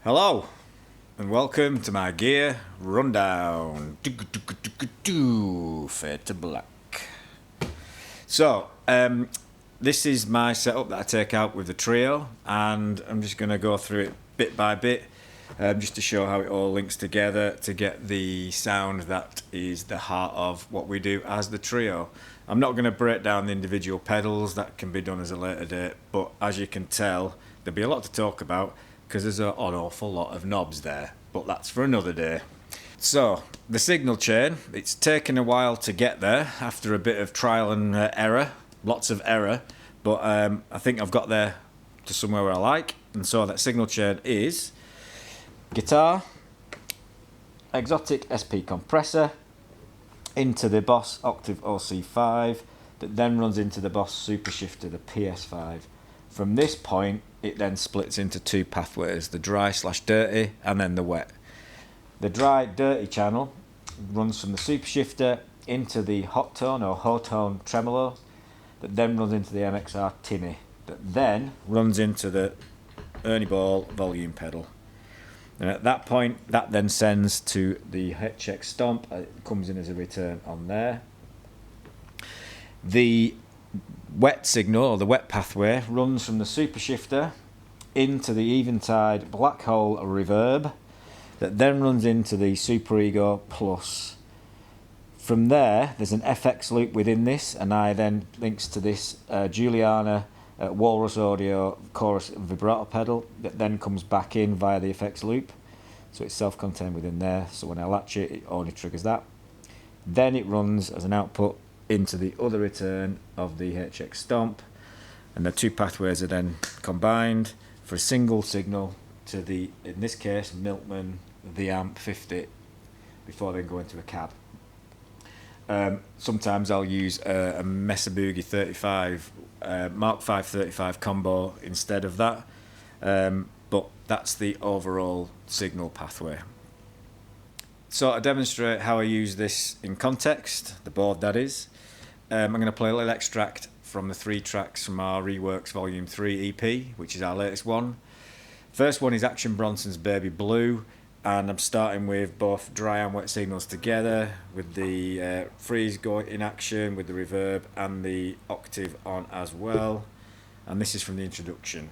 Hello and welcome to my gear rundown. Fade to black. So this is my setup that I take out with the trio, and I'm just going to go through it bit by bit just to show how it all links together to get the sound that is the heart of what we do as the trio. I'm not going to break down the individual pedals, that can be done as a later date, but as you can tell there'll be a lot to talk about because there's an awful lot of knobs there, but that's for another day. So the signal chain, it's taken a while to get there after a bit of trial and error, lots of error, but I think I've got there to somewhere where I like. And so that signal chain is guitar, Xotic SP compressor, into the Boss Octave OC5, that then runs into the Boss Super Shifter, the PS5. From this point, it then splits into two pathways, the dry/dirty and then the wet. The dry dirty channel runs from the Super Shifter into the Hotone or Hotone Tremolo, that then runs into the MXR Timmy, that then runs into the Ernie Ball Volume Pedal. And at that point, that then sends to the HX Stomp. It comes in as a return on there. The wet signal, or the wet pathway, runs from the Super Shifter into the Eventide Blackhole Reverb, that then runs into the SuperEgo Plus. From there, there's an FX loop within this, and I then links to this Julianna Walrus Audio Chorus Vibrato pedal that then comes back in via the FX loop. So it's self-contained within there, so when I latch it, it only triggers that. Then it runs as an output into the other return of the HX Stomp, and the two pathways are then combined for a single signal to the, in this case, Milkman The Amp 50, before then go into a cab. Sometimes I'll use a Mesa Boogie 35 Mark 5 35 combo instead of that, but that's the overall signal pathway. So to demonstrate how I use this in context, the board that is, I'm going to play a little extract from the 3 tracks from our ReWorks Volume 3 EP, which is our latest one. First one is Action Bronson's Baby Blue, and I'm starting with both dry and wet signals together, with the freeze going in action, with the reverb and the octave on as well. And this is from the introduction.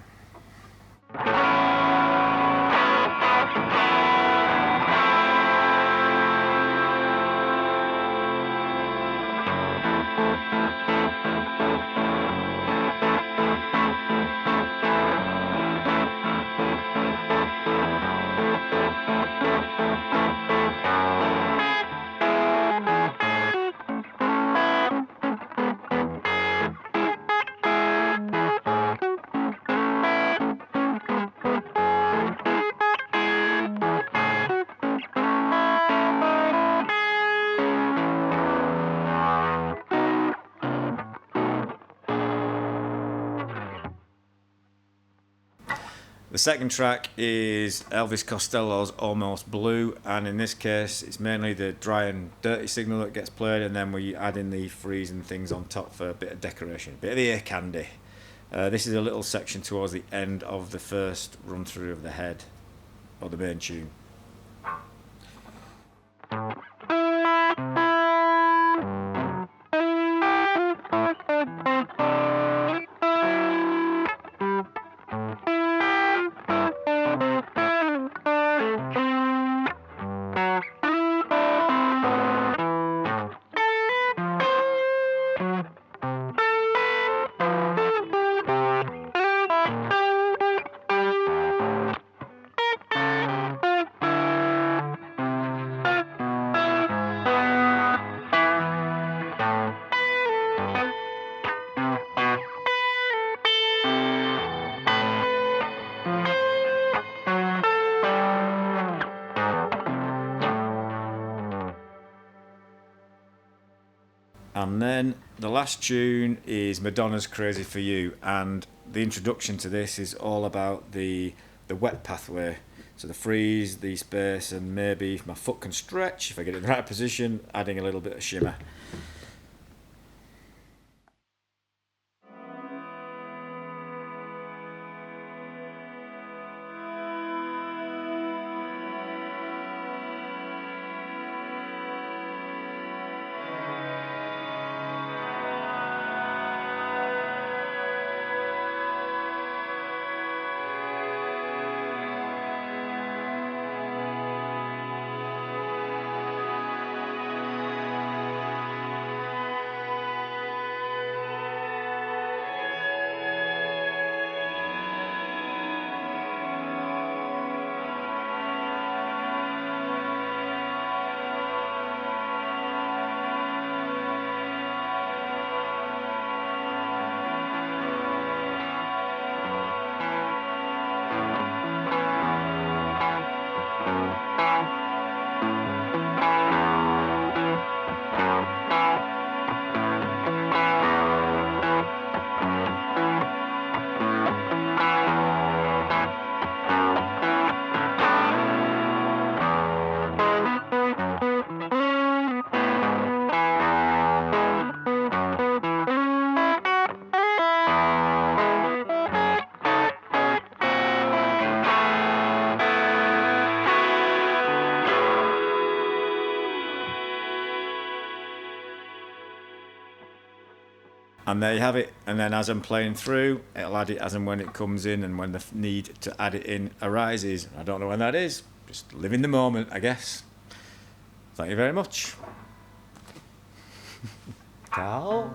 The second track is Elvis Costello's Almost Blue, and in this case it's mainly the dry and dirty signal that gets played, and then we add in the freeze and things on top for a bit of decoration, a bit of the ear candy. This is a little section towards the end of the first run through of the head, or the main tune. And then the last tune is Madonna's Crazy For You, and the introduction to this is all about the wet pathway. So the freeze, the space, and maybe if my foot can stretch, if I get it in the right position, adding a little bit of shimmer. And there you have it. And then as I'm playing through, it'll add it as and when it comes in and when the need to add it in arises. I don't know when that is. Just live in the moment, I guess. Thank you very much. Ciao.